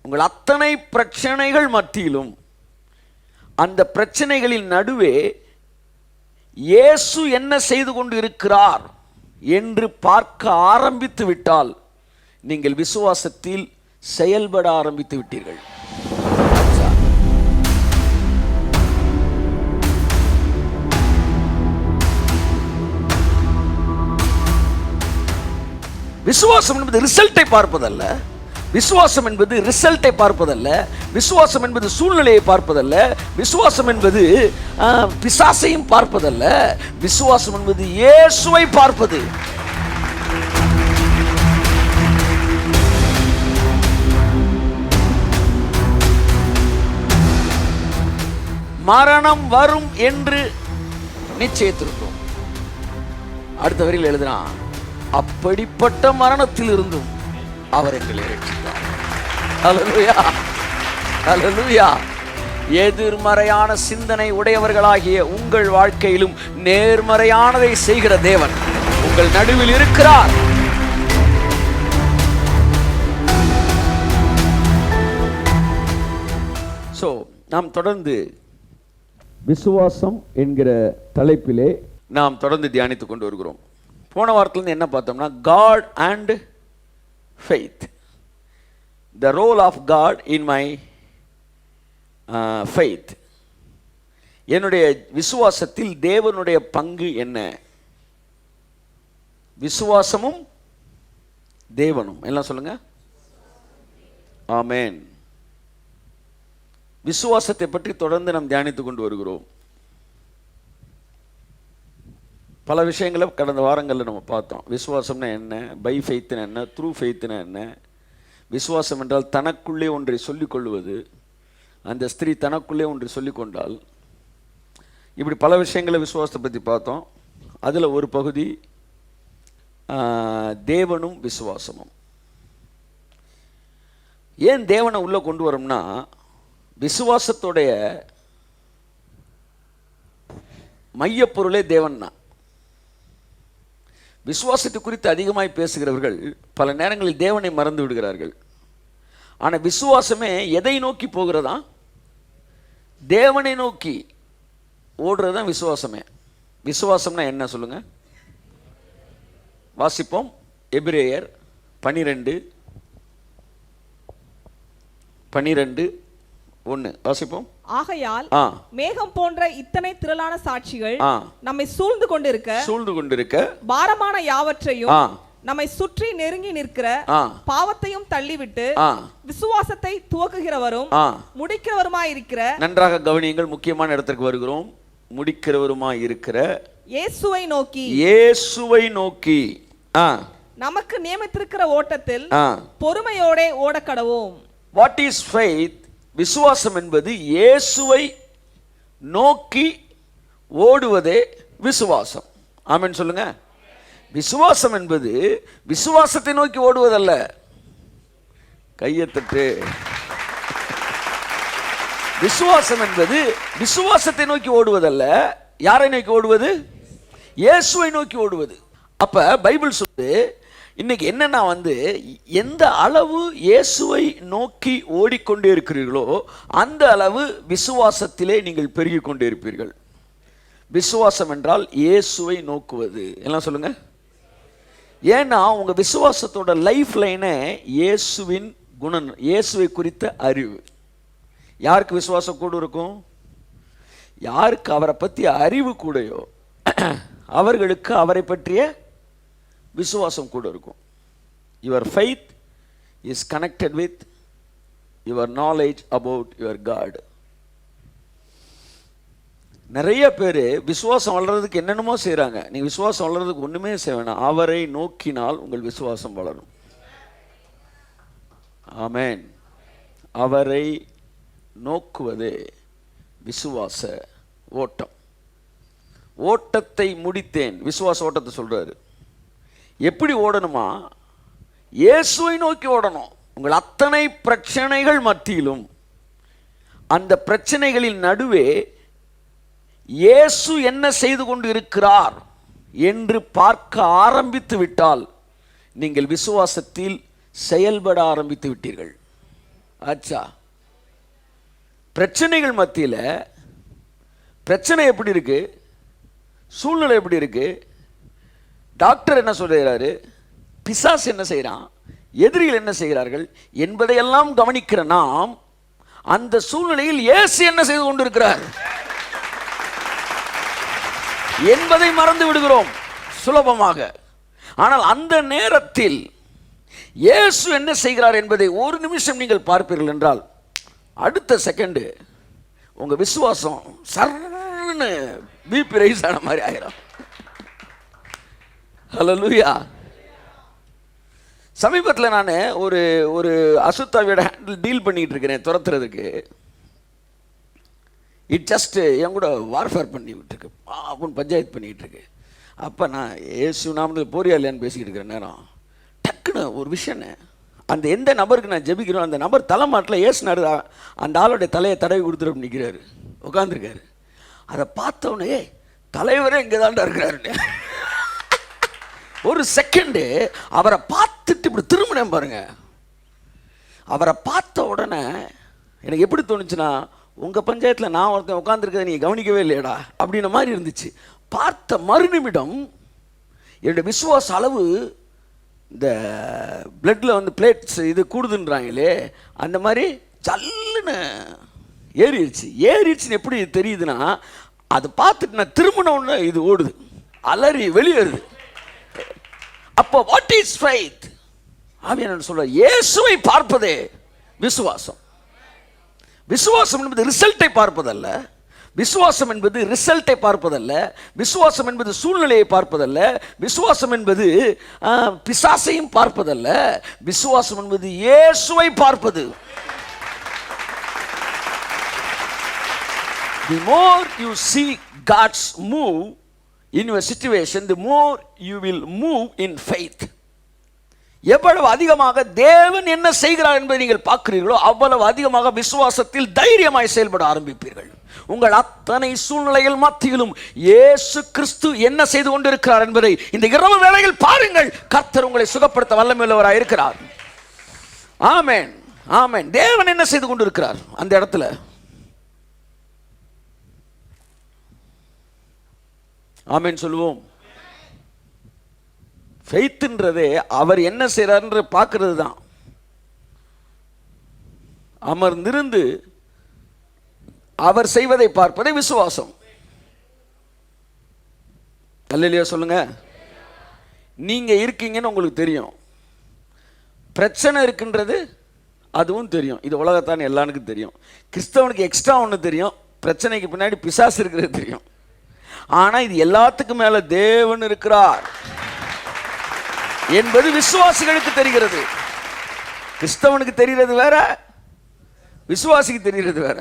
உங்கள் அத்தனை பிரச்சனைகள் மத்தியிலும் அந்த பிரச்சனைகளின் நடுவே இயேசு என்ன செய்து கொண்டு இருக்கிறார் என்று பார்க்க ஆரம்பித்து விட்டால் நீங்கள் விசுவாசத்தில் செயல்பட ஆரம்பித்து விட்டீர்கள். விசுவாசம் என்பது ரிசல்ட்டை பார்ப்பதல்ல. விசுவாசம் என்பது ரிசல்ட்டை பார்ப்பதல்ல. விசுவாசம் என்பது சூழ்நிலையை பார்ப்பதல்ல. விசுவாசம் என்பது பிசாசையும் பார்ப்பதல்ல. விசுவாசம் என்பது இயேசுவை பார்ப்பது. மரணம் வரும் என்று நிச்சயித்திருந்தோம். அடுத்த வரியில் எழுதினான், அப்படிப்பட்ட மரணத்தில் இருந்தும் அவர் எங்களை ரட்சித்தார். ஹல்லேலூயா, ஹல்லேலூயா. எதிர்மறையான சிந்தனை உடையவர்களாகிய உங்கள் வாழ்க்கையிலும் நேர்மறையானதை செய்கிற தேவன் உங்கள் நடுவில் இருக்கிறார். சோ நாம் தொடர்ந்து விசுவாசம் என்கிற தலைப்பிலே நாம் தொடர்ந்து தியானித்துக் கொண்டு வருகிறோம். போன வாரத்திலிருந்து என்ன பார்த்தோம்னா, God and faith, the role of God in my faith. என்னுடைய விசுவாசத்தில் தேவனுடைய பங்கு என்ன? விசுவாசமும் தேவனும் எல்லாம் சொல்லுங்க. ஆமென். விசுவாசத்தை பற்றி தொடர்ந்து நாம் தியானித்துக் கொண்டு வருகிறோம். பல விஷயங்களை கடந்த வாரங்களில் நம்ம பார்த்தோம். விசுவாசம்னா என்ன, பை ஃபெய்த்னா என்ன, த்ரூ ஃபெய்த்னா என்ன, விசுவாசம் என்றால் தனக்குள்ளே ஒன்றை சொல்லிக்கொள்வது, அந்த ஸ்திரீ தனக்குள்ளே ஒன்றை சொல்லிக்கொண்டால், இப்படி பல விஷயங்களை விசுவாசத்தை பற்றி பார்த்தோம். அதில் ஒரு பகுதி தேவனும் விசுவாசமும். ஏன் தேவனை உள்ளே கொண்டு வரோம்னா, விசுவாசத்துடைய மையப்பொருளே தேவன் தான். விசுவாசத்தை குறித்து அதிகமாய் பேசுகிறவர்கள் பல நேரங்களில் தேவனை மறந்து விடுகிறார்கள். ஆனால் விசுவாசமே எதை நோக்கி போகிறதா? தேவனை நோக்கி ஓடுறது தான் விசுவாசமே. விசுவாசம்னா என்ன சொல்லுங்க? வாசிப்போம். எபிரேயர் 12:1 வாசிப்போம். ஆகையால் மேகம் போன்ற இத்தனை திரளான சாட்சிகள் நம்மை சூழ்ந்து கொண்டிருக்க பாரமான யாவற்றையும் நம்மை சுற்றி நெருங்கி நிற்கிற பாவத்தையும் தள்ளிவிட்டு விசுவாசத்தை துவக்குகிறவரும் முடிக்கிறவருமாய் இருக்கிற, நன்றாக கவனியுங்கள், முக்கியமான இடத்திற்கு வருகிறோம். முடிக்கிறவருமாய் இருக்கிற இயேசுவை நோக்கி நமக்கு நியமித்திருக்கிற ஓட்டத்தில் பொறுமையோட ஓடக்கடவோம். What is faith? விசுவாசம் என்பது இயேசுவை நோக்கி ஓடுவதே விசுவாசம். ஆமென் சொல்லுங்க. விசுவாசம் என்பது விசுவாசத்தை நோக்கி ஓடுவதல்ல. கையத்தட்டு. விசுவாசம் என்பது விசுவாசத்தை நோக்கி ஓடுவதல்ல. யாரை நோக்கி ஓடுவது? இயேசுவை நோக்கி ஓடுவது. அப்ப பைபிள் சொல்லுது, இன்னைக்கு என்னன்னா எந்த அளவு இயேசுவை நோக்கி ஓடிக்கொண்டே இருக்கிறீர்களோ அந்த அளவு விசுவாசத்திலே நீங்கள் பெருகி கொண்டே இருப்பீர்கள். விசுவாசம் என்றால் இயேசுவை நோக்குவது. எல்லாம் சொல்லுங்க. ஏன்னா உங்க விசுவாசத்தோட லைஃப் லைனே இயேசுவின் குணம், இயேசுவை குறித்த அறிவு. யாருக்கு விசுவாசம் கூட இருக்கும்? யாருக்கு அவரை பற்றி அறிவு கூடையோ அவர்களுக்கு அவரை பற்றிய விசுவாசம் கூட இருக்கும். Your faith is connected with your knowledge about your God. நிறைய பேர் விசுவாசம் வளர்றதுக்கு என்னென்னமோ செய்கிறாங்க. நீங்கள் விசுவாசம் வளர்றதுக்கு ஒன்றுமே செய்ய வேணாம். அவரை நோக்கினால் உங்கள் விசுவாசம் வளரும். ஆமென். அவரை நோக்குவதே விசுவாச ஓட்டம். ஓட்டத்தை முடித்தேன், விசுவாச ஓட்டத்தை சொல்றாரு. எப்படி ஓடணுமா? இயேசுவை நோக்கி ஓடணும். உங்கள் அத்தனை பிரச்சனைகள் மத்தியிலும் அந்த பிரச்சனைகளின் நடுவே இயேசு என்ன செய்து கொண்டு இருக்கிறார் என்று பார்க்க ஆரம்பித்து விட்டால் நீங்கள் விசுவாசத்தில் செயல்பட ஆரம்பித்து விட்டீர்கள். ஆச்சா, பிரச்சனைகள் மத்தியில் பிரச்சனை எப்படி இருக்கு, சூழ்நிலை எப்படி இருக்கு, டாக்டர் என்ன சொல்றாரு, பிசாசு என்ன செய்யறான், எதிரிகள் என்ன செய்கிறார்கள் என்பதையெல்லாம் கவனிக்கிற நாம் அந்த சூழ்நிலையில் இயேசு என்ன செய்து கொண்டிருக்கிறார் என்பதை மறந்து விடுகிறோம் சுலபமாக. ஆனால் அந்த நேரத்தில் இயேசு என்ன செய்கிறார் என்பதை ஒரு நிமிஷம் நீங்கள் பார்ப்பீர்கள் என்றால் அடுத்த செகண்ட் உங்க விசுவாசம் சர்ன்னு பிபி ரைஸ் ஆன மாதிரி ஆயிரும். ஹல்லேலூயா. சமீபத்தில் நான் ஒரு ஒரு அசுத்தாவியோட ஹேண்டில் டீல் பண்ணிட்டு இருக்கிறேன் துரத்துறதுக்கு. இட் ஜஸ்ட் என் கூட வார்ஃபேர் பண்ணிக்கிட்டு இருக்கு, அப்படின்னு பஞ்சாயத்து பண்ணிக்கிட்டு இருக்கு. அப்போ நான் ஏசு நாமத்தில் போறியா இல்லையான்னு பேசிக்கிட்டு இருக்கிற நேரம் டக்குன்னு ஒரு விஷயம், அந்த எந்த நபருக்கு நான் ஜெபிக்கிறோம் அந்த நபர் தலைமாட்டில் ஏசுனாரு, அந்த ஆளுடைய தலையை தடவி கொடுத்துட்டு நிற்கிறாரு, உட்காந்துருக்காரு. அதை பார்த்தவொடனே தலைவரே இங்கே தான்டா இருக்கிறாரு. ஒரு செகண்டு அவரை பார்த்துட்டு இப்படி திரும்பினேன் பாருங்க. அவரை பார்த்த உடனே எனக்கு எப்படி தோணுச்சுன்னா, உங்கள் பஞ்சாயத்தில் நான் ஒருத்தன் உட்காந்துருக்கதை நீங்கள் கவனிக்கவே இல்லையடா அப்படின்ன மாதிரி இருந்துச்சு. பார்த்த மறுநிமிடம் என்னுடைய விசுவாச அளவு இந்த பிளட்டில் வந்து பிளேட்ஸ் இது கூடுதுன்றாங்களே அந்த மாதிரி சல்லுன்னு ஏறிடுச்சுன்னு எப்படி தெரியுதுன்னா, அதை பார்த்துட்டு நான் திரும்பினோன்னு இது ஓடுது, அலறி வெளியேறுது. அப்போ வாட் இஸ் ஃபெய்த்? ஆவியானவர் சொல்ற இயேசுவை பார்ப்பதே விசுவாசம். விசுவாசம் என்பது ரிசல்ட்டை பார்ப்பதல்ல, விசுவாசம் என்பது ரிசல்ட்டை பார்ப்பதல்ல, விசுவாசம் என்பது சூழ்நிலையை பார்ப்பதல்ல, விசுவாசம் என்பது பிசாசையும் பார்ப்பதல்ல, விசுவாசம் என்பது இயேசுவை பார்ப்பது. The more you see God's move in your situation, the more you will move in faith. எவ்வளவு அதிகமாக தேவன் என்ன செய்கிறார் என்பதை நீங்கள் பார்க்கிறீர்களோ அவ்வளவு அதிகமாக விசுவாசத்தில் தைரியமாய் செயல்பட ஆரம்பிப்பீர்கள். உங்கள் அத்தனை சூழ்நிலைகள் மத்தியிலும் இயேசு கிறிஸ்து என்ன செய்து கொண்டிருக்கிறார் என்பதை இந்த இரவு வேளையில் பாருங்கள். கர்த்தர் உங்களை சுகப்படுத்த வல்லமையுள்ளவராய் இருக்கிறார். ஆமென், ஆமென். தேவன் என்ன செய்து கொண்டிருக்கிறார் அந்த இடத்துல? ஆமென் சொல்லுவோம். ஃபெய்த்ன்றதே அவர் என்ன செய்கிறார்ன்ற பார்க்கறது தான். அமர்ந்திருந்து அவர் செய்வதை பார்ப்பதே விசுவாசம். அல்லேலூயா சொல்லுங்க. நீங்க இருக்கீங்கன்னு உங்களுக்கு தெரியும், பிரச்சனை இருக்குன்றது அதுவும் தெரியும். இது உலகத்தான் எல்லாருக்கும் தெரியும். கிறிஸ்தவனுக்கு எக்ஸ்ட்ரா ஒன்று தெரியும், பிரச்சனைக்கு பின்னாடி பிசாசு இருக்கிறது தெரியும். ஆனா இது எல்லாத்துக்கும் மேல தேவன் இருக்கிறார் என்பது விசுவாசிகளுக்கு தெரிகிறது. கிறிஸ்தவனுக்கு தெரிகிறது வேற, விசுவாசிக்கு தெரிகிறது வேற.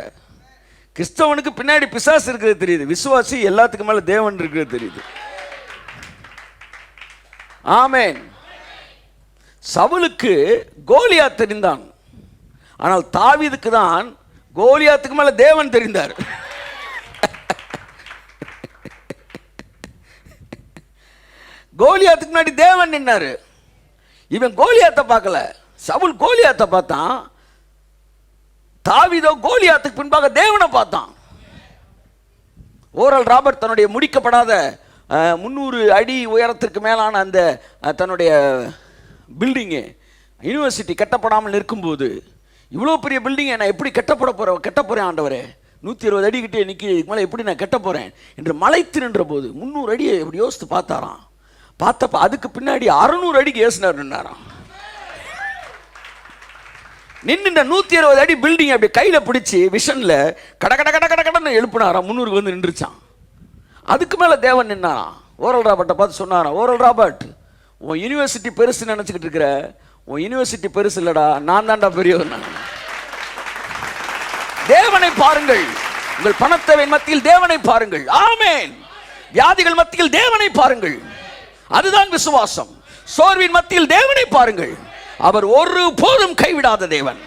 கிறிஸ்தவனுக்கு பின்னாடி பிசாசு இருக்கிறது தெரியுது, விசுவாசி எல்லாத்துக்கும் மேல தேவன் இருக்கிறது தெரியுது. ஆமென். சவுலுக்கு கோலியாத் தெரிந்தான், ஆனால் தாவீதுக்கு தான் கோலியாத்துக்கு மேல தேவன் தெரிந்தார். கோலியாத்துக்கு முன்னாடி தேவன் நின்னாரு. இவன் கோலியாத்தை பார்க்கல, சவுல் கோலியாத்தை பார்த்தான். தாவீதோ கோலியாத்துக்கு பின்பாக தேவனை பார்த்தான். ஓரல் ராபர்ட் தன்னுடைய முடிக்கப்படாத 300 அடி உயரத்திற்கு மேலான அந்த தன்னுடைய பில்டிங்கு யூனிவர்சிட்டி கட்டப்படாமல் நிற்கும்போது, இவ்வளோ பெரிய பில்டிங்கை நான் எப்படி கட்ட போறேன் ஆண்டவரே, 120 அடி கிட்டே நிற்கி, இதுக்கு மேலே எப்படி நான் கட்ட போறேன் என்று மலைத்து நின்ற போது 300 அடியை எப்படி யோசித்து பார்த்தாராம். பார்த்தப்ப அதுக்கு பின்னாடி 600 அடிக்கு ஏசுனார் நின்னாராம். நின்று 120 அடி பில்டிங் அப்படி கையில பிடிச்சி விஷன்ல கட கட கட கட கடன்னு எழுப்பினாராம். 300 வந்து நின்றுச்சான். அதுக்கு மேல தேவன் நின்னாராம். ஓரல் ராபர்ட்டை பார்த்து சொன்னாராம், ஓரல் ராபர்ட், உன் யூனிவர்சிட்டி பெருசு நினைச்சுக்கிட்டு இருக்கிற, உன் யூனிவர்சிட்டி பெருசு இல்லடா, நான் தான்டா பெரியவன். தேவனை பாருங்கள். உங்கள் பணத்தேவை மத்தியில் தேவனை பாருங்கள். ஆமென். வியாதிகள் மத்தியில் தேவனை பாருங்கள். அதுதான் விசுவாசம். சோர்வின் மத்தியில் தேவனை பாருங்கள். அவர் ஒரு போதும் கைவிடாத தேவன்.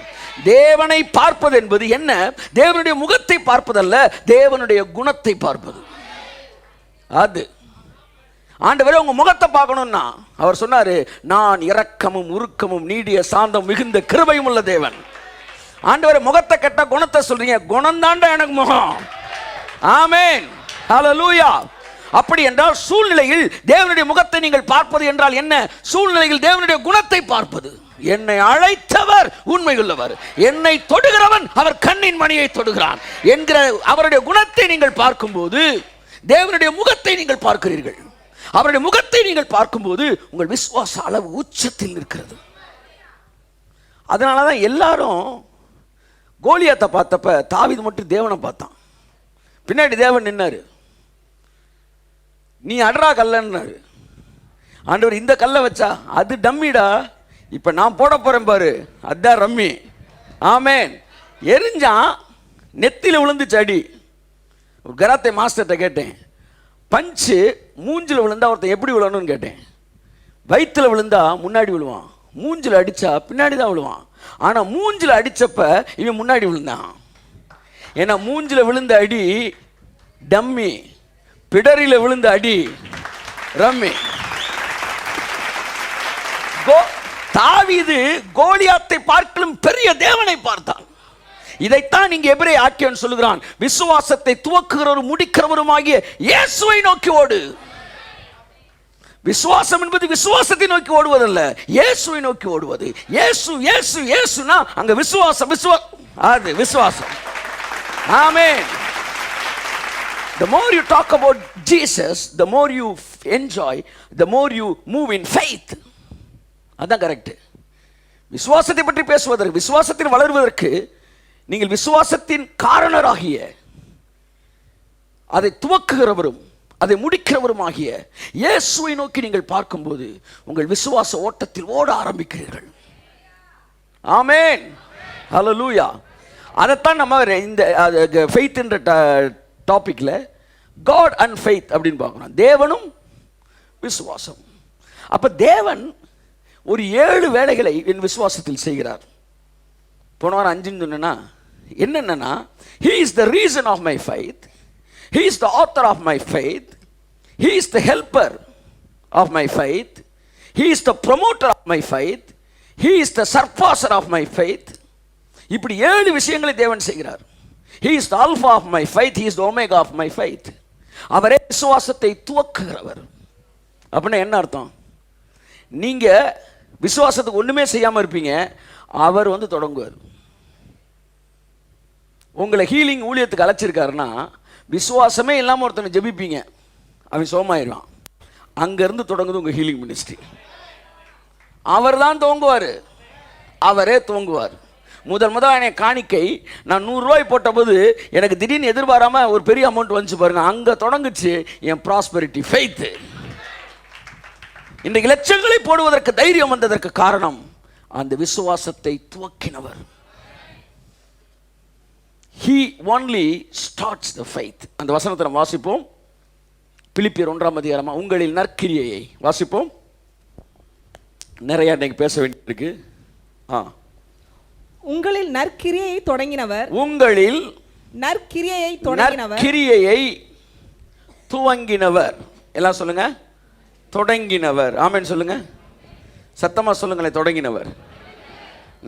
தேவனை பார்ப்பது என்பது என்ன? தேவனுடைய முகத்தை பார்ப்பதல்ல, தேவனுடைய குணத்தை பார்ப்பது. அது ஆண்டவரே உங்க முகத்தை பார்க்கணும்னா அவர் சொன்னாரு, நான் இரக்கமும் உருக்கமும் நீடிய சாந்தம் மிகுந்த கிருபையும் உள்ள தேவன். ஆண்டவரே முகத்தை கெட்ட குணத்தை சொல்றீங்க, குணம் தாண்டா எனக்கு முகம். ஆமென், ஹல்லேலூயா. அப்படி என்றால் சூழ்நிலையில் தேவனுடைய முகத்தை நீங்கள் பார்ப்பது என்றால் என்ன? சூழ்நிலையில் தேவனுடைய குணத்தை பார்ப்பது. என்னை அழைத்தவர் உண்மையுள்ளவர், என்னை தொடுகிறவன் அவர் கண்ணின் மணியை தொடுகிறான் என்கிற அவருடைய குணத்தை நீங்கள் பார்க்கும்போது தேவனுடைய முகத்தை நீங்கள் பார்க்கிறீர்கள். அவருடைய முகத்தை நீங்கள் பார்க்கும்போது உங்கள் விசுவாச அளவு உச்சத்தில் இருக்கிறது. அதனால தான் எல்லாரும் கோலியாத்தை பார்த்தப்ப தாவீது மட்டும் தேவனை பார்த்தான். பின்னாடி தேவன் நின்னாரு. நீ அட்ரா கல்லன்னாரு. ஆண்டவர் இந்த கல்லை வச்சா அது டம்மிடா, இப்ப நான் போட போறேன் பாரு, அதான் ரம்மி. ஆமென். எரிஞ்சான், நெத்தில விழுந்துச்சு அடி. கராத்தே மாஸ்டர்கிட்ட கேட்டேன், பஞ்சு மூஞ்சில் விழுந்தா ஒருத்தன் எப்படி விழணும்னு கேட்டேன். வயிற்றுல விழுந்தா முன்னாடி விழுவான், மூஞ்சில் அடிச்சா பின்னாடி தான் விழுவான். ஆனா மூஞ்சில் அடிச்சப்ப இவன் முன்னாடி விழுந்தான். ஏன்னா மூஞ்சில் விழுந்த அடி டம்மி, பிடரில விழுந்த அடி ரம்மி. தாவீது கோலியாத்தை பார்க்கலும் பெரிய தேவனை பார்த்தான். இதைத்தான் இங்கே எபிரேய ஆக்கியவன் சொல்லுகிறான், விசுவாசத்தை துவக்குகிறவரும் முடிக்கிறவருமாகிய இயேசுவை நோக்கி ஓடு. விசுவாசம் என்பது விசுவாசத்தை நோக்கி ஓடுவதல்ல, இயேசுவை நோக்கி ஓடுவது. இயேசு இயேசு இயேசுனா அங்க விசுவாசம், அது விசுவாசம். ஆமென். The more you talk about Jesus, the more you enjoy, the more you move in faith. அதான் கரெக்ட். விசுவாசத்தை பற்றி பேசுவதற்கு, விசுவாசத்தில் வளருவதற்கு நீங்கள் விசுவாசத்தின் காரணராகிய, அதை துவக்குகிறவரும் அதை முடிக்கிறவருமாகிய இயேசுவை நோக்கி நீங்கள் பார்க்கும்போது உங்கள் விசுவாச ஓட்டத்தில் ஓட ஆரம்பிக்கிறீர்கள். ஆமென், ஹல்லேலூயா. அதைத்தான் நம்ம இந்த ஃபெய்த் என்ற டாபிக்ல காட் அண்ட் ஃபெய்த் அப்படின்னு பார்க்கணும். தேவனும் விசுவாசம். அப்ப தேவன் ஒரு 7 வேலைகளை என் விசுவாசத்தில் செய்கிறார். போன வாரம் 5 சொன்னா என்னன்னா, he is the reason of my faith, he is the author of my faith, he is the helper of my faith, he is the promoter of my faith, he is the surpasser of my faith. இப்படி 7 விஷயங்களை தேவன் செய்கிறார். he is the alpha of my faith, he is the omega of my faith. அவரே விசுவாசத்தை துவக்குகிறவர். அப்படின்னா என்ன அர்த்தம்? நீங்க விசுவாசத்துக்கு ஒண்ணுமே செய்யாம இருப்பீங்க, அவர் வந்து தொடங்குவார். உங்களை ஹீலிங் ஊழியத்துக்கு அழைச்சிருக்காருன்னா விசுவாசமே இல்லாம ஒருத்தனை ஜெபிப்பீங்க, அவன் சோமாயிருவான். அங்கிருந்து தொடங்குது உங்க ஹீலிங் மினிஸ்ட்ரி. அவர் தான் துவங்குவார், அவரே துவங்குவார். முதல் காணிக்கை நான் 100 ரூபாய் போட்ட போது எனக்கு திடீர்னு எதிர்பாராம ஒரு பெரிய அமௌண்ட் வந்துச்சு பாருங்க, அங்க தொடங்குச்சு என் ப்ராஸ்பெரிட்டி ஃபெய்த். இன்றைக்கு லட்சங்களை போடுவதற்கு தைரியம் வந்ததற்கு காரணம் அந்த விசுவாசத்தை துவக்கினவர். He only starts the faith. அந்த வசனத்தை நாம் வாசிப்போம். பிலிப்பியர் 1ஆம் அதிகாரம், உங்களில் நற்கிரியையை வாசிப்போம். நிறைய இன்னைக்கு பேச வேண்டியிருக்கு. உங்களில் நற்கிரியையை தொடங்கினவர், உங்களில் நற்கிரியையை தொடங்கினவர், கிரியையை துவங்கினவர். எல்லாம் சொல்லுங்க, தொடங்கினவர். ஆமென் சொல்லுங்க, சத்தமா சொல்லுங்களேன், தொடங்கினவர்.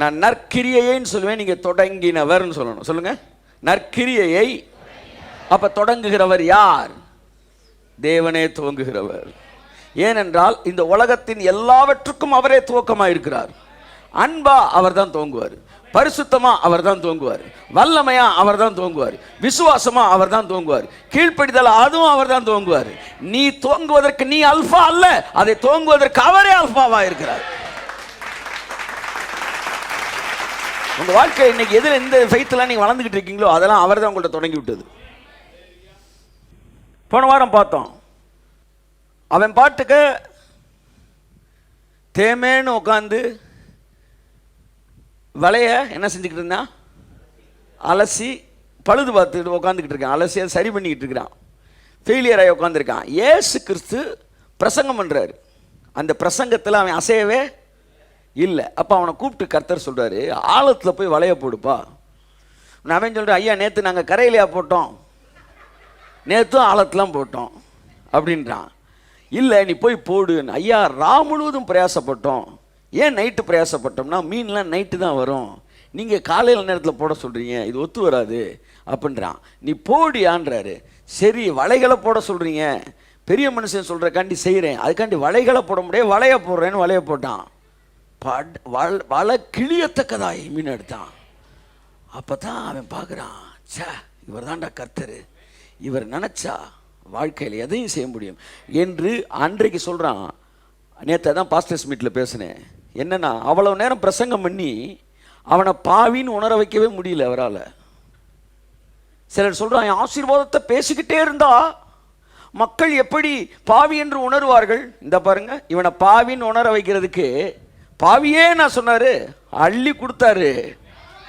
நான் நற்கிரியைன்னு சொல்லுவேன், நீங்க தொடங்கினவர்னு சொல்லணும். சொல்லுங்க, நற்கிரியையை. அப்ப தொடங்குகிறவர் யார்? தேவனே துவங்குகிறவர். ஏனென்றால் இந்த உலகத்தின் எல்லாவற்றுக்கும் அவரே துவக்கமாக இருக்கிறார். அன்பா அவர் தான் துவங்குவார், பரிசுத்தமா அவர் தான் துவங்குவார், வல்லமையா அவர் தான் துவங்குவார், விசுவாசமா அவர் தான் துவங்குவார், கீழ்ப்படிதல் அதுவும் அவர் தான் துவங்குவார். நீ துவங்குவதற்கு நீ அல்பா அல்ல, அதை துவங்குவதற்கு அவரே அல்பாவா இருக்கிறார். உங்க வாழ்க்கை இன்னைக்கு எதில் எந்த ஃபெய்த்லாம் நீங்க வளர்ந்துகிட்டு இருக்கீங்களோ அதெல்லாம் அவர் தான் உங்கள்ட்ட தொடங்கி விட்டது. போன வாரம் பார்த்தோம், அவன் பாட்டுக்கு தேமேன்னு உட்காந்து வலைய என்ன செஞ்சுக்கிட்டு இருந்தான், அலசி பழுது பார்த்துக்கிட்டு உட்காந்துக்கிட்டு இருக்கான், அலசி அதை சரி பண்ணிக்கிட்டு இருக்கிறான், ஃபெயிலியர் ஆகி உட்காந்துருக்கான். ஏசு கிறிஸ்து பிரசங்கம் பண்றாரு, அந்த பிரசங்கத்தில் அவன் அசையவே இல்லை. அப்போ அவனை கூப்பிட்டு கர்த்தர் சொல்றாரு, ஆழத்தில் போய் வலைய போடுப்பா. அவன் சொல்கிறேன், ஐயா நேற்று நாங்கள் கரையிலையா போட்டோம், நேற்றும் ஆழத்துலாம் போட்டோம் அப்படின்றான். இல்லை நீ போய் போடுன்னு. ஐயா முழுவதும் பிரயாசப்பட்டோம், ஏன் நைட்டு பிரயாசப்பட்டோம்னா மீன்லாம் நைட்டு தான் வரும், நீங்கள் காலையில் நேரத்தில் போட சொல்கிறீங்க, இது ஒத்து வராது அப்படின்றான். நீ போடியான்றாரு. சரி வலைகளை போட சொல்கிறீங்க, பெரிய மனுஷன் சொல்கிறக்காண்டி செய்கிறேன், அதுக்காண்டி வலைகளை போட முடியாது, வலையை போடுறேன்னு வலையை போட்டான். வலை கிளியத்தக்கதாய் மீன் எடுத்தான். அப்போ தான் அவன் பார்க்குறான், சே இவர் தான்டா கர்த்தர், இவர் நினச்சா வாழ்க்கையில் எதையும் செய்ய முடியும் என்று அன்றைக்கு சொல்கிறான். நேற்று தான் பாஸ்டர்ஸ் மீட்டில் பேசினேன். என்னென்னா அவ்வளவு நேரம் பிரசங்கம் பண்ணி அவனை பாவின்னு உணர வைக்கவே முடியல அவரால். சிலர் சொல்கிறான், ஆசீர்வாதத்தை பேசிக்கிட்டே இருந்தா மக்கள் எப்படி பாவி என்று உணர்வார்கள். இந்த பாருங்க, இவனை பாவின்னு உணர வைக்கிறதுக்கு பாவியே நான் சொன்னாரு, அள்ளி கொடுத்தாரு.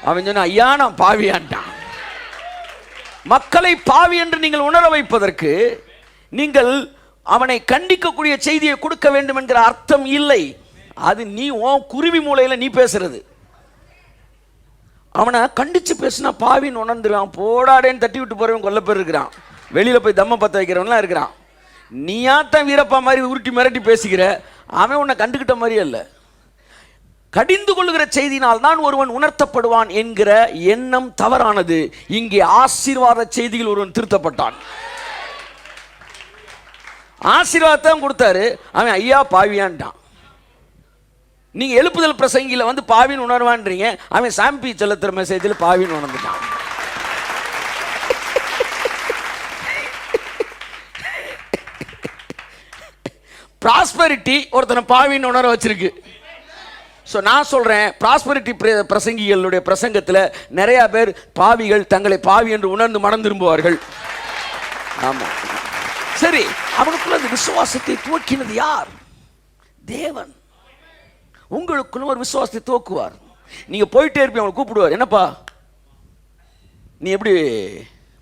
அவன் சொன்ன, ஐயா நான் பாவியான்ட்டான். மக்களை பாவி என்று நீங்கள் உணர வைப்பதற்கு நீங்கள் அவனை கண்டிக்கக்கூடிய செய்தியை கொடுக்க வேண்டும் என்கிற அர்த்தம் இல்லை. அது நீ உன் குருவி மூலையில நீ பேசுறது. அவனை கண்டிச்சு பேசினா பாவின்னு உணர்ந்துருவான். போடாடேன்னு தட்டி விட்டு போறவன் கொல்ல பேர் இருக்கிறான். வெளியில போய் தம்ம பத்த வைக்கிறவன்லாம் இருக்கிறான். நீயாத்தான் வீரப்பா மாதிரி உருட்டி மிரட்டி பேசுகிற, அவன் உன்னை கண்டுகிட்ட மாதிரியே இல்லை. கடிந்து கொள்ளுகிற செய்தினால் தான் ஒருவன் உணர்த்தப்படுவான் என்கிற எண்ணம் தவறானது. இங்கே ஆசீர்வாத செய்தியில் ஒருவன் திருத்தப்பட்டான். ஆசீர்வாதத்தான் கொடுத்தாரு, அவன் ஐயா பாவியான்ட்டான். நீங்க எழுப்புதல் பிரசங்கில வந்து பாவின்னு உணர்வான்றீங்க, அவன் சாம்பி செலுத்துற மெசேஜில் பாவின்னு உணர்ந்துட்டான். ப்ராஸ்பரிட்டி ஒருத்தனை பாவின்னு உணர வச்சிருக்கு. ஸோ நான் சொல்கிறேன், ப்ராஸ்பரிட்டி பிரசங்கிகளுடைய பிரசங்கத்தில் நிறையா பேர் பாவிகள் தங்களை பாவி என்று உணர்ந்து மனம் திரும்புவார்கள். ஆமாம், சரி, அவனுக்குள்ள அந்த விசுவாசத்தை துவக்கினது யார்? தேவன். உங்களுக்குள்ள ஒரு விசுவாசத்தை துவக்குவார். நீங்கள் போயிட்டே இருப்பீங்க, அவங்களை கூப்பிடுவார், என்னப்பா நீ எப்படி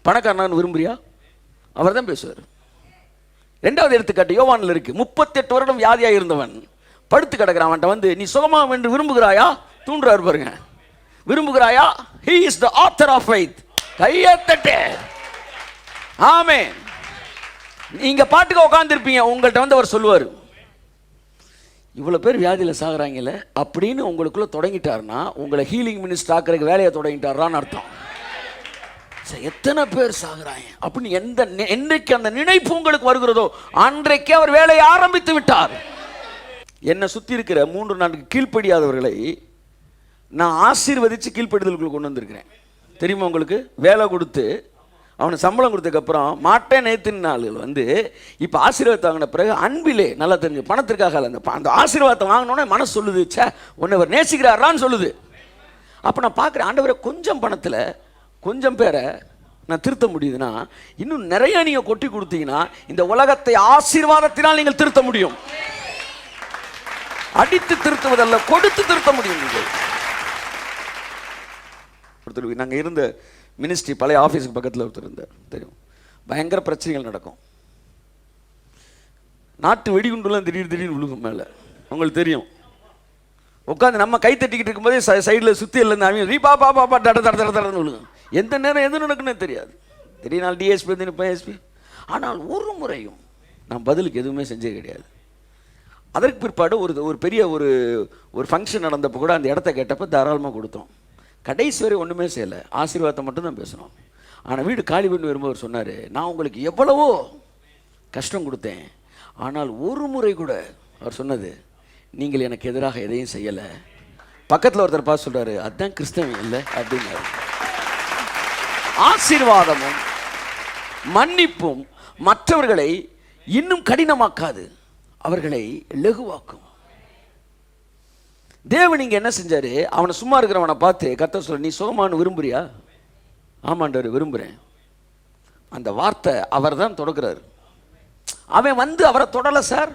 பணக்காரனான்னு விரும்புறியா? அவர் தான் பேசுவார். ரெண்டாவது எடுத்துக்காட்டு யோவானில் இருக்கு. 38 வருடம் வியாதியாக இருந்தவன் படுத்து கிடக்கிறான். அவன்கிட்ட வந்து நீ சுகமாக என்று விரும்புகிறாயா? தூண்டுறாரு பாருங்க, விரும்புகிறாயா? He is the author of faith. Kaiyathattu. ஆமென். நீங்க பாட்டுக்கு உட்கார்ந்திருப்பீங்க, உங்கள்கிட்ட வந்து அவர் சொல்லுவார், இவ்வளோ பேர் வியாதியில் சாகுறாங்கல்ல அப்படின்னு உங்களுக்குள்ள தொடங்கிட்டாருன்னா உங்களை ஹீலிங் மினிஸ்டர் ஆக்குறதுக்கு வேலையை தொடங்கிட்டாரான்னு அர்த்தம். எத்தனை பேர் சாகுறாங்க அப்படின்னு என்றைக்கு அந்த நினைப்பு உங்களுக்கு வருகிறதோ அன்றைக்கு அவர் வேலையை ஆரம்பித்து விட்டார். என்னை சுற்றி இருக்கிற 3-4 கீழ்ப்படியாதவர்களை நான் ஆசீர்வதித்து கீழ்ப்படிதலுக்குள்ள கொண்டு வந்திருக்கிறேன். தெரியுமா உங்களுக்கு? வேலை கொடுத்து அவனுக்கு சம்பளம் கொடுத்ததுக்கப்புறம் மாட்டேன் நேத்தின் ஆளுகள் வந்து இப்போ ஆசீர்வாதத்தை வாங்கின பிறகு அன்பிலே நல்லா தெரிஞ்சு பணத்திற்காக அந்த ஆசீர்வாதத்தை வாங்கினோன்னே மனசு சொல்லுது, சே உன்னை அவர் நேசிக்கிறாரான்னு சொல்லுது. அப்போ நான் பார்க்குறேன், ஆண்டவரை கொஞ்சம் பணத்தில் கொஞ்சம் பேரை நான் திருத்த முடியுதுன்னா இன்னும் நிறைய நீங்கள் கொட்டி கொடுத்தீங்கன்னா இந்த உலகத்தை ஆசீர்வாதத்தினால் நீங்கள் திருத்த முடியும். அடித்து திருத்துவதல்ல, கொடுத்து திருத்த முடியும். நீங்கள் நாங்கள் இருந்த மினிஸ்ட்ரி பழைய ஆஃபீஸுக்கு பக்கத்தில் ஒருத்தர் இருந்தார், தெரியும், பயங்கர பிரச்சனைகள் நடக்கும். நாட்டு வெடிகுண்டுலாம் திடீர்னு விழுகும் மேலே, உங்களுக்கு தெரியும். உட்காந்து நம்ம கை தட்டிக்கிட்டு இருக்கும்போதே சைடில் சுற்றி இல்லைன்னு அவங்க ரீ பாப்பா பாப்பா தட தட தட தடன்னு விழுகும். எந்த நேரம் எது நடக்குன்னு தெரியாது. திடீர்னு டிஎஸ்பி வந்து இப்போ எஸ்பி. ஆனால் ஒரு முறையும் நான் பதிலுக்கு எதுவுமே செஞ்சே கிடையாது. அதற்கு பிற்பாடு ஒரு பெரிய ஒரு ஃபங்க்ஷன் நடந்தப்போ கூட அந்த இடத்த கேட்டப்போ தாராளமாக கொடுத்தோம். கடைசி வரை ஒன்றுமே செய்யலை, ஆசீர்வாதத்தை மட்டும்தான் பேசணும். ஆனால் வீடு காலி பண்ணி வரும்போது அவர் சொன்னார், நான் உங்களுக்கு எவ்வளவோ கஷ்டம் கொடுத்தேன், ஆனால் ஒரு முறை கூட அவர் சொன்னது, நீங்கள் எனக்கு எதிராக எதையும் செய்யலை. பக்கத்தில் ஒருத்தர் பார்த்து சொல்கிறாரு, அதுதான் கிறிஸ்தவம் இல்லை அப்படின்னாரு. ஆசீர்வாதமும் மன்னிப்பும் மற்றவர்களை இன்னும் கடினமாக்காது, அவர்களை லகுவாக்கும். தேவன் இங்க என்ன செஞ்சாரு? அவனை சும்மா இருக்கிறவனை பார்த்து கர்த்தர் சொல்ல, நீ சுகமானு விரும்புறியா? ஆமாண்டாரு, விரும்புகிறேன். அந்த வார்த்தை அவர் தான் தொடக்கிறாரு. அவன் வந்து அவரை தொடலை சார்,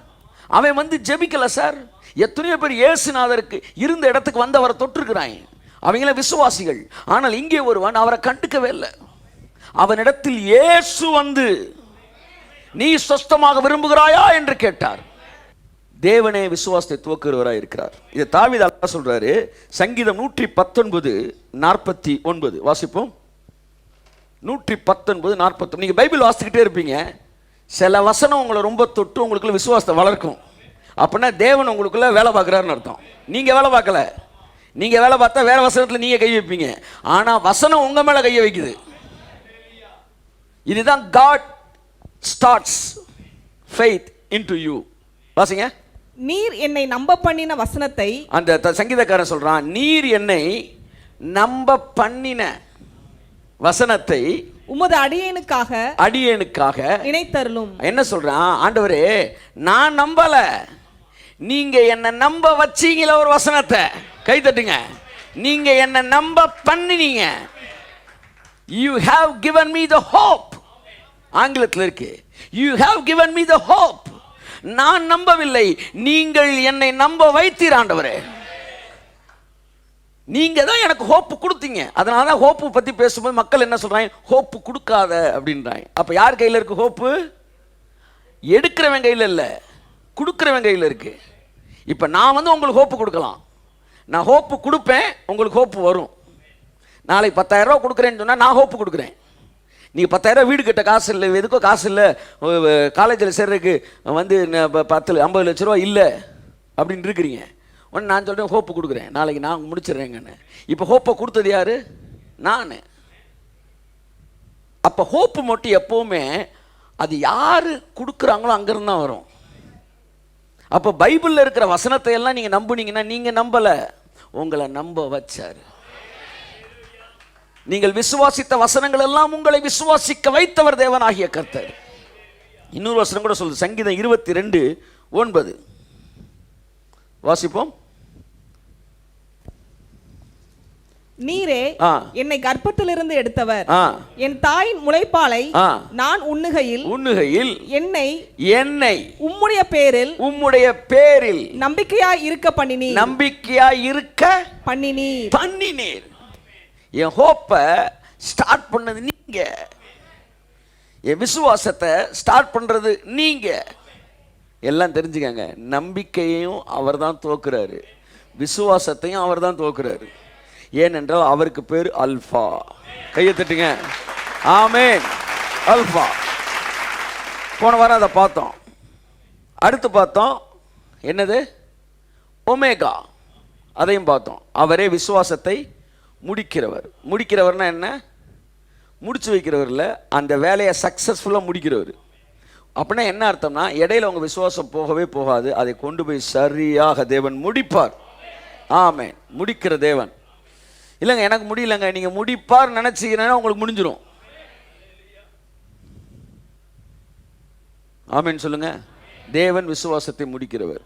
அவன் வந்து ஜெபிக்கல சார். எத்தனையோ பேர் இயேசுநாதருக்கு இருந்த இடத்துக்கு வந்து அவரை தொட்டிருக்கிறாங்க, அவங்கள விசுவாசிகள். ஆனால் இங்கே ஒருவன் அவரை கண்டுக்கவே இல்லை. அவனிடத்தில் இயேசு வந்து நீ சொஸ்தமாக விரும்புகிறாயா என்று கேட்டார். தேவனே விசுவாசத்தை துவக்குகிறவராய் இருக்கிறார். இதை தாவீது அழகா சொல்றாரு. சங்கீதம் 119:49 வாசிப்போம். 119:49. நீங்க பைபிள் வாசிக்கிட்டே இருப்பீங்க, சில வசனம் உங்களை ரொம்ப தொட்டு உங்களுக்குள்ள விசுவாசத்தை வளர்க்கும். அப்படின்னா தேவன் உங்களுக்குள்ள வேலை பார்க்குறாருன்னு அர்த்தம். நீங்க வேலை பார்க்கல, நீங்க வேலை பார்த்தா வேற வசனத்துல நீங்க கை வைப்பீங்க, ஆனா வசனம் உங்க மேல கையை வைக்குது. இதுதான் God starts faith into you. வாசிங்க. நீர் என்னை நம்ப பண்ணின வசனத்தை, அந்த சங்கீதக்காரன் சொல்றான், நீர் என்னை நம்ப பண்ணின வசனத்தை உமது அடியேனுக்காக நினைத்தருளும். என்ன சொல்றான்? ஆண்டவரே, நான் நம்பல, நீங்க என்ன நம்ப வச்சீங்கள ஒரு வசனத்தை. கை தட்டுங்க. நீங்க என்ன நம்ப பண்ணினீங்க. You have given me the hope. ஆங்கிலத்தில் இருக்கு, you have given me the hope. நான் நம்பவில்லை, நீங்கள் என்னை நம்ப வைத்தீர் ஆண்டவரே. நீங்க தான் எனக்கு ஹோப் கொடுத்தீங்க. அதனால தான் ஹோப்பு பத்தி பேசும்போது மக்கள் என்ன சொல்றாங்க? ஹோப்பு கொடுக்காத அப்படின்றாங்க. அப்ப யார் கையில் இருக்கு ஹோப்பு? எடுக்கிறவன் கையில் இல்லை, கொடுக்கிறவன் கையில் இருக்கு. இப்ப நான் வந்து உங்களுக்கு ஹோப்பு கொடுக்கலாம், நான் ஹோப்பு கொடுப்பேன், உங்களுக்கு ஹோப்பு வரும். நாளைக்கு 10,000 ரூபா கொடுக்குறேன்னு சொன்னா நான் ஹோப்பு கொடுக்குறேன். நீங்க 10,000 வீடு கட்ட காசு இல்லை, எதுக்கோ காசு இல்லை, காலேஜில் சேர்றதுக்கு வந்து 10-50 லட்ச ரூபா இல்லை அப்படின்னு இருக்கிறீங்க. ஒன்று நான் சொல்கிறேன் ஹோப்பு கொடுக்குறேன், நாளைக்கு நான் முடிச்சிடுறேங்கன்னு. இப்போ ஹோப்பை கொடுத்தது யாரு? நான். அப்போ ஹோப்பு மட்டும் எப்போவுமே அது யாரு கொடுக்குறாங்களோ அங்கேருந்து தான் வரும். அப்போ பைபிளில் இருக்கிற வசனத்தை எல்லாம் நீங்கள் நம்புனீங்கன்னா நீங்கள் நம்பலை, உங்களை நம்ப வச்சார். நீங்கள் விசுவாசித்த வசனங்கள் எல்லாம் உங்களை விசுவாசிக்க வைத்தவர் தேவனாகிய கர்த்தர். இன்னொரு வசனம் கூட சொல்லுது, சங்கீதம் 22:9 வாசிப்போம். நீரே என்னை கர்ப்பத்திலிருந்து எடுத்தவர், என் தாயின் முளைப்பாலை நான் உண்ணுகையில் என்னை உம்முடைய பேரில் நம்பிக்கையாய் இருக்க பண்ணினீர். என் ஹோப்பை ஸ்டார்ட் பண்ணது நீங்க, என் விசுவாசத்தை ஸ்டார்ட் பண்றது நீங்க. எல்லாம் தெரிஞ்சுக்கங்க, நம்பிக்கையையும் அவர் தான் துவக்குறாரு, விசுவாசத்தையும் அவர் தான் துவக்குறாரு. ஏனென்றால் அவருக்கு பேர் அல்ஃபா. கையை தட்டுங்க. ஆமென். அல்ஃபா. போன வாரம் அதை பார்த்தோம். அடுத்து பார்த்தோம் என்னது? ஒமேகா. அதையும் பார்த்தோம். அவரே விசுவாசத்தை முடிக்கிறவர்னா என்ன? முடிச்சு வைக்கிறவர் இல்லை, அந்த வேலையை சக்சஸ்ஃபுல்லாக முடிக்கிறவர். அப்படின்னா என்ன அர்த்தம்னா, இடையில உங்க விசுவாசம் போகவே போகாது, அதை கொண்டு போய் சரியாக தேவன் முடிப்பார். ஆமென். முடிக்கிற தேவன். இல்லைங்க எனக்கு முடியலங்க, நீங்க முடிப்பார் நினைச்சீங்கன்னா உங்களுக்கு முடிஞ்சிடும். ஆமென் சொல்லுங்க. தேவன் விசுவாசத்தை முடிக்கிறவர்.